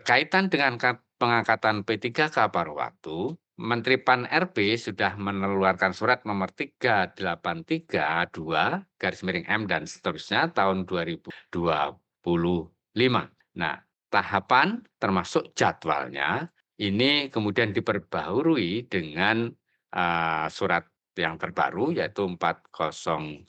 Berkaitan dengan pengangkatan P3K paruh waktu, Menteri Pan-RB sudah mengeluarkan surat nomor 3832 garis miring M dan seterusnya tahun 2025. Nah, tahapan termasuk jadwalnya ini kemudian diperbaharui dengan surat yang terbaru yaitu 4014.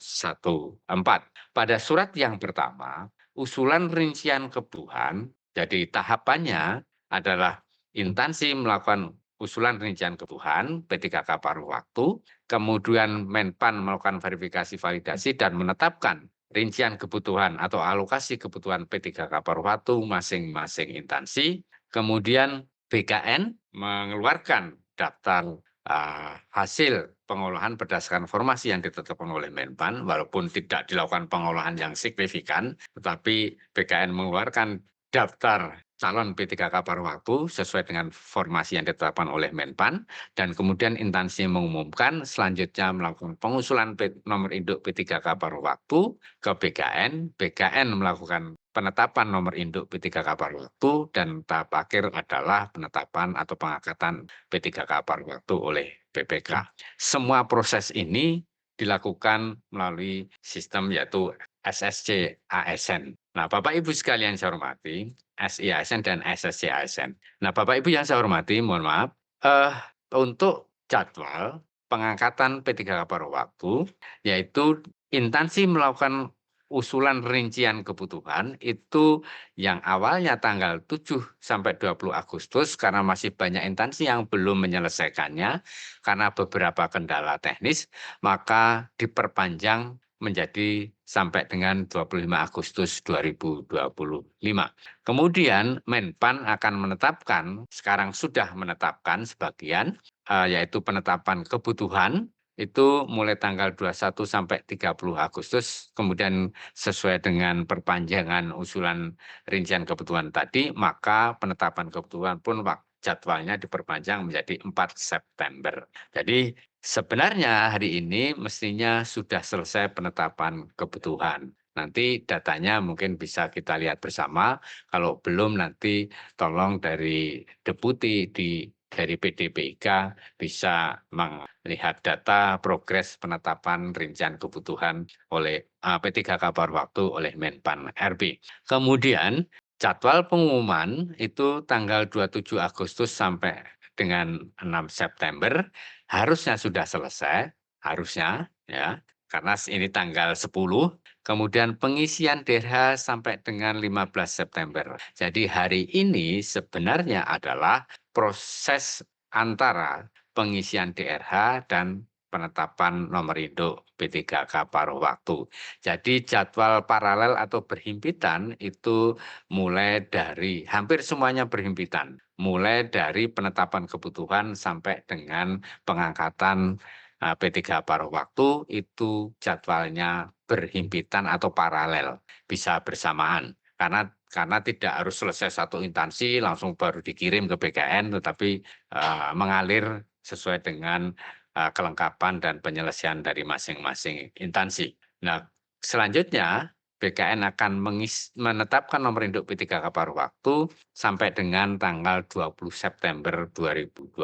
Pada surat yang pertama, usulan rincian kebutuhan. Jadi tahapannya adalah instansi melakukan usulan rincian kebutuhan P3K paruh waktu, kemudian Menpan melakukan verifikasi validasi dan menetapkan rincian kebutuhan atau alokasi kebutuhan P3K paruh waktu masing-masing instansi, kemudian BKN mengeluarkan daftar hasil pengolahan berdasarkan formasi yang ditetapkan oleh Menpan, walaupun tidak dilakukan pengolahan yang signifikan, tetapi BKN mengeluarkan daftar calon P3K paruh waktu sesuai dengan formasi yang ditetapkan oleh Menpan, dan kemudian instansi mengumumkan selanjutnya melakukan pengusulan nomor induk P3K paruh waktu ke BKN, BKN melakukan penetapan nomor induk P3K paruh waktu, dan tahap akhir adalah penetapan atau pengangkatan P3K paruh waktu oleh BPK. Semua proses ini dilakukan melalui sistem yaitu SSC ASN. Nah, Bapak Ibu sekalian saya hormati, SI ASN dan SSC ASN. Nah, Bapak Ibu yang saya hormati, mohon maaf, untuk jadwal pengangkatan P3K paruh waktu, yaitu instansi melakukan usulan rincian kebutuhan itu yang awalnya tanggal 7 sampai 20 Agustus karena masih banyak instansi yang belum menyelesaikannya karena beberapa kendala teknis, maka diperpanjang menjadi sampai dengan 25 Agustus 2025. Kemudian Menpan akan menetapkan, sekarang sudah menetapkan sebagian, yaitu penetapan kebutuhan itu mulai tanggal 21 sampai 30 Agustus, kemudian sesuai dengan perpanjangan usulan rincian kebutuhan tadi, maka penetapan kebutuhan pun jadwalnya diperpanjang menjadi 4 September. Jadi sebenarnya hari ini mestinya sudah selesai penetapan kebutuhan. Nanti datanya mungkin bisa kita lihat bersama, kalau belum nanti tolong dari deputi dari PDPIK bisa melihat data progres penetapan rincian kebutuhan oleh P3K paruh waktu oleh Menpan RB. Kemudian jadwal pengumuman itu tanggal 27 Agustus sampai dengan 6 September harusnya sudah selesai, harusnya ya, karena ini tanggal 10. Kemudian pengisian DRH sampai dengan 15 September. Jadi hari ini sebenarnya adalah proses antara pengisian DRH dan penetapan nomor induk P3K paruh waktu. Jadi jadwal paralel atau berhimpitan itu mulai dari hampir semuanya berhimpitan. Mulai dari penetapan kebutuhan sampai dengan pengangkatan P3K paruh waktu itu jadwalnya berhimpitan atau paralel, bisa bersamaan. Karena tidak harus selesai satu instansi langsung baru dikirim ke BKN, tetapi mengalir sesuai dengan kelengkapan dan penyelesaian dari masing-masing instansi. Nah, selanjutnya BKN akan menetapkan nomor induk P3K paruh waktu sampai dengan tanggal 20 September 2025.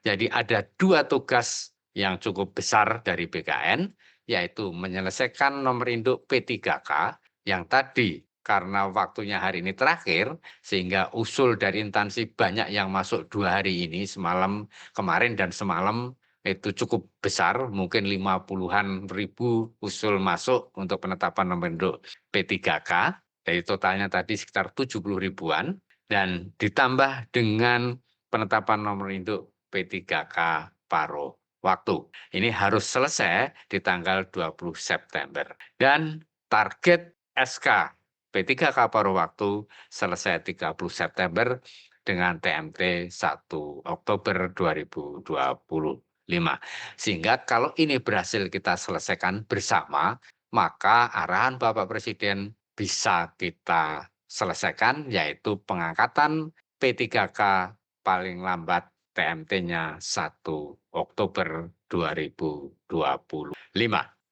Jadi ada dua tugas yang cukup besar dari BKN, yaitu menyelesaikan nomor induk P3K yang tadi karena waktunya hari ini terakhir, sehingga usul dari instansi banyak yang masuk 2 hari ini, semalam kemarin dan semalam itu cukup besar, mungkin 50-an ribu usul masuk untuk penetapan nomor induk P3K, dari totalnya tadi sekitar 70 ribuan, dan ditambah dengan penetapan nomor induk P3K paruh waktu. Ini harus selesai di tanggal 20 September. Dan target SK P3K paruh waktu selesai 30 September dengan TMT 1 Oktober 2025. Sehingga kalau ini berhasil kita selesaikan bersama, maka arahan Bapak Presiden bisa kita selesaikan, yaitu pengangkatan P3K paling lambat TMT-nya 1 Oktober 2025.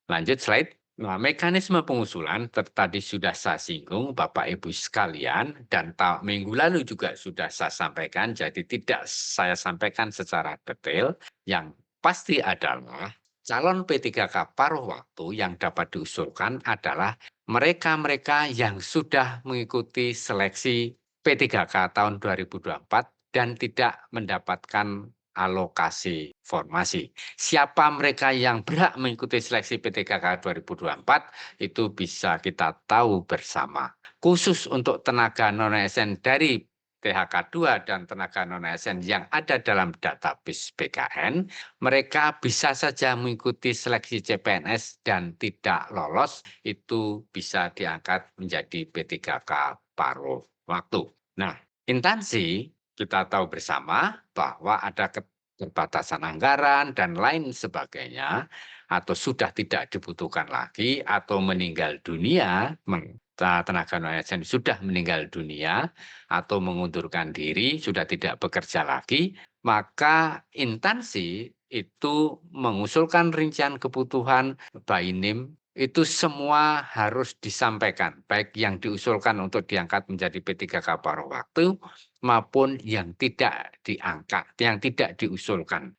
Lanjut slide. Nah, mekanisme pengusulan tadi sudah saya singgung, Bapak Ibu sekalian, dan minggu lalu juga sudah saya sampaikan, jadi tidak saya sampaikan secara detail. Yang pasti adalah calon P3K paruh waktu yang dapat diusulkan adalah mereka-mereka yang sudah mengikuti seleksi P3K tahun 2024 dan tidak mendapatkan alokasi formasi. Siapa mereka yang berhak mengikuti seleksi PTKK 2024 itu bisa kita tahu bersama. Khusus untuk tenaga non-ASN dari THK 2 dan tenaga non-ASN yang ada dalam database BKN, mereka bisa saja mengikuti seleksi CPNS dan tidak lolos, itu bisa diangkat menjadi P3K paruh waktu. Nah, instansi kita tahu bersama bahwa ada keterbatasan anggaran dan lain sebagainya, atau sudah tidak dibutuhkan lagi, atau meninggal dunia, tenaga non-ASN sudah meninggal dunia, atau mengundurkan diri, sudah tidak bekerja lagi, maka instansi itu mengusulkan rincian kebutuhan BAINIM itu semua harus disampaikan, baik yang diusulkan untuk diangkat menjadi P3K paruh waktu maupun yang tidak diangkat, yang tidak diusulkan.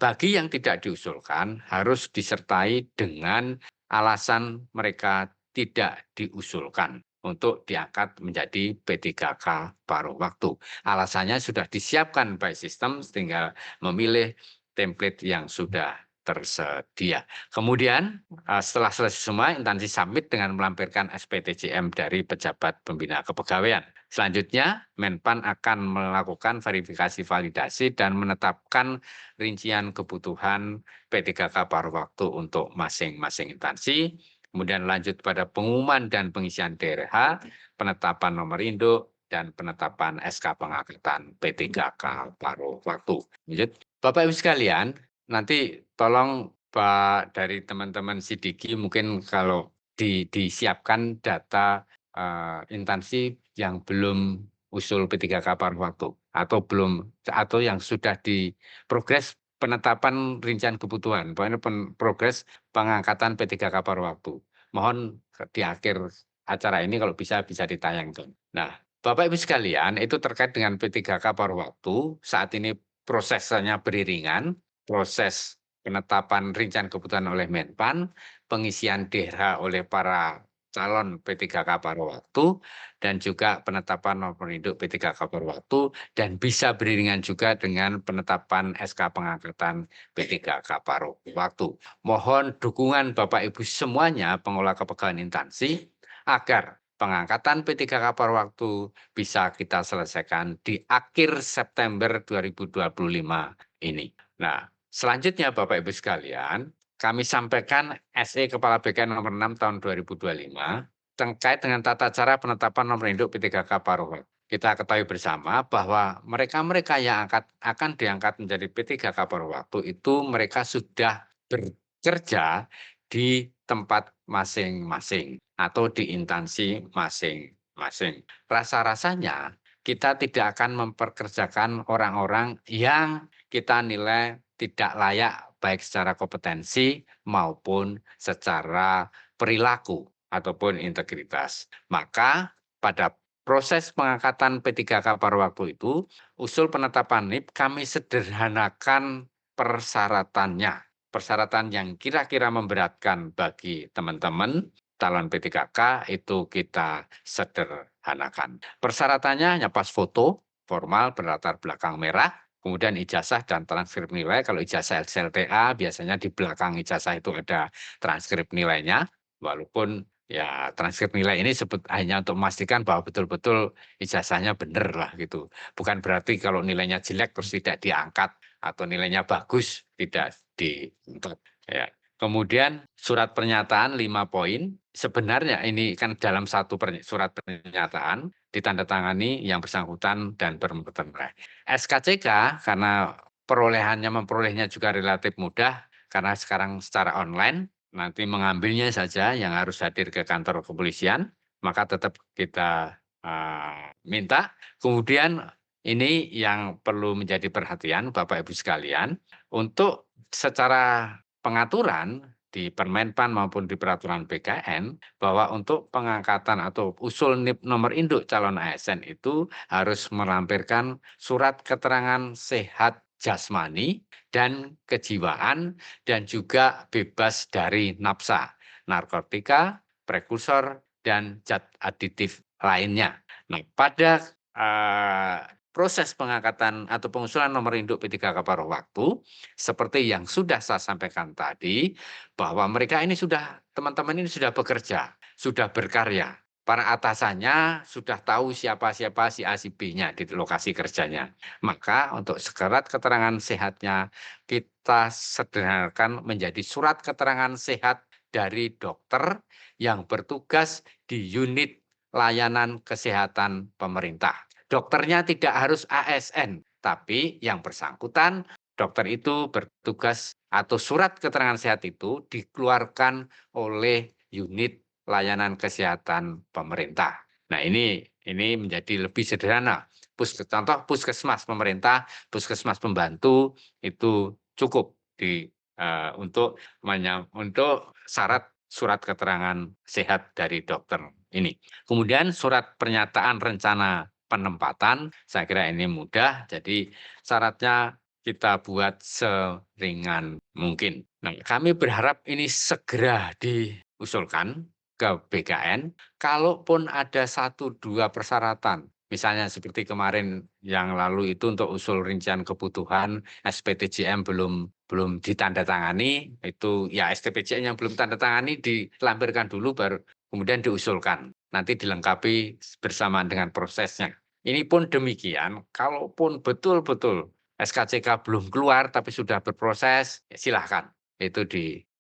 Bagi yang tidak diusulkan harus disertai dengan alasan mereka tidak diusulkan untuk diangkat menjadi P3K paruh waktu. Alasannya sudah disiapkan by system, tinggal memilih template yang sudah tersedia. Kemudian setelah selesai semua, instansi submit dengan melampirkan SPTJM dari pejabat pembina kepegawaian. Selanjutnya, Menpan akan melakukan verifikasi validasi dan menetapkan rincian kebutuhan P3K paruh waktu untuk masing-masing instansi. Kemudian lanjut pada pengumuman dan pengisian DRH, penetapan nomor induk, dan penetapan SK pengangkatan P3K paruh waktu. Lanjut. Bapak Ibu sekalian, nanti tolong Pak dari teman-teman Sidiki mungkin kalau disiapkan data instansi yang belum usul P3K paruh waktu atau yang sudah diprogres penetapan rincian kebutuhan, pokoknya progres pengangkatan P3K paruh waktu. Mohon di akhir acara ini kalau bisa ditayangkan. Nah, Bapak Ibu sekalian, itu terkait dengan P3K paruh waktu. Saat ini prosesnya beriringan, proses penetapan rincian kebutuhan oleh Menpan, pengisian DH oleh para calon P3K paruh waktu, dan juga penetapan nomor induk P3K paruh waktu, dan bisa beriringan juga dengan penetapan SK pengangkatan P3K paruh waktu. Mohon dukungan Bapak Ibu semuanya, pengelola kepegawaian instansi, agar pengangkatan P3K paruh waktu bisa kita selesaikan di akhir September 2025 ini. Nah, selanjutnya Bapak Ibu sekalian, kami sampaikan SE Kepala BKN nomor 6 tahun 2025 terkait dengan tata cara penetapan nomor induk P3K paruh waktu. Kita ketahui bersama bahwa mereka-mereka yang akan diangkat menjadi P3K paruh waktu itu mereka sudah bekerja di tempat masing-masing atau di instansi masing-masing. Rasa-rasanya kita tidak akan memperkerjakan orang-orang yang kita nilai tidak layak baik secara kompetensi maupun secara perilaku ataupun integritas. Maka pada proses pengangkatan P3K paruh waktu itu, usul penetapan NIP kami sederhanakan persyaratannya. Persyaratan yang kira-kira memberatkan bagi teman-teman calon P3K itu kita sederhanakan. Persyaratannya hanya pas foto formal berlatar belakang merah, kemudian ijazah dan transkrip nilai. Kalau ijazah SLTA biasanya di belakang ijazah itu ada transkrip nilainya, walaupun ya transkrip nilai ini hanya untuk memastikan bahwa betul-betul ijazahnya benar lah gitu. Bukan berarti kalau nilainya jelek terus tidak diangkat atau nilainya bagus tidak diangkat. Ya. Kemudian surat pernyataan 5 poin. Sebenarnya ini kan dalam satu surat pernyataan ditandatangani yang bersangkutan dan bermuatan. SKCK karena memperolehnya juga relatif mudah karena sekarang secara online, nanti mengambilnya saja yang harus hadir ke kantor kepolisian, maka tetap kita minta. Kemudian ini yang perlu menjadi perhatian Bapak Ibu sekalian, untuk secara pengaturan di Permenpan maupun di peraturan BKN bahwa untuk pengangkatan atau usul NIP nomor induk calon ASN itu harus melampirkan surat keterangan sehat jasmani dan kejiwaan dan juga bebas dari nafsa, narkotika, prekursor, dan zat aditif lainnya. Nah, pada proses pengangkatan atau pengusulan nomor induk P3K paruh waktu, seperti yang sudah saya sampaikan tadi, bahwa mereka ini teman-teman ini sudah bekerja, sudah berkarya. Para atasannya sudah tahu siapa-siapa si A, si B-nya di lokasi kerjanya. Maka untuk surat keterangan sehatnya kita sederhanakan menjadi surat keterangan sehat dari dokter yang bertugas di unit layanan kesehatan pemerintah. Dokternya tidak harus ASN, tapi yang bersangkutan dokter itu bertugas atau surat keterangan sehat itu dikeluarkan oleh unit layanan kesehatan pemerintah. Nah, ini menjadi lebih sederhana. Contoh puskesmas pemerintah, puskesmas pembantu itu cukup untuk syarat surat keterangan sehat dari dokter ini. Kemudian surat pernyataan rencana penempatan, saya kira ini mudah, jadi syaratnya kita buat seringan mungkin. Nah, kami berharap ini segera diusulkan ke BKN, kalaupun ada 1, 2 persyaratan, misalnya seperti kemarin yang lalu itu untuk usul rincian kebutuhan SPTJM belum ditandatangani, itu ya STPJM yang belum tanda tangani dilampirkan dulu baru kemudian diusulkan. Nanti dilengkapi bersamaan dengan prosesnya. Ini pun demikian, kalaupun betul-betul SKCK belum keluar tapi sudah berproses, ya silahkan. Itu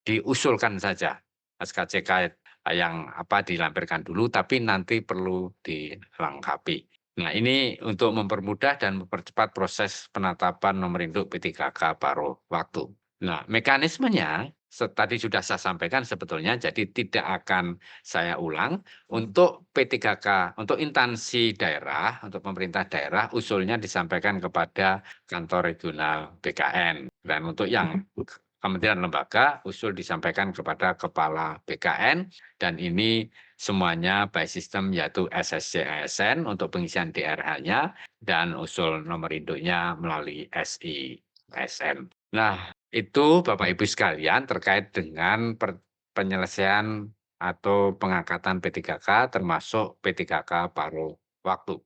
diusulkan saja. SKCK yang dilampirkan dulu, tapi nanti perlu dilengkapi. Nah, ini untuk mempermudah dan mempercepat proses penetapan nomor induk P3K paruh waktu. Nah, mekanismenya tadi sudah saya sampaikan sebetulnya, jadi tidak akan saya ulang. Untuk P3K, untuk instansi daerah, untuk pemerintah daerah, usulnya disampaikan kepada kantor regional BKN. Dan untuk yang kementerian lembaga, usul disampaikan kepada kepala BKN, dan ini semuanya by system yaitu SSC ASN untuk pengisian DRH-nya, dan usul nomor induknya melalui SI ASN. Nah, itu Bapak Ibu sekalian terkait dengan penyelesaian atau pengangkatan P3K termasuk P3K paruh waktu.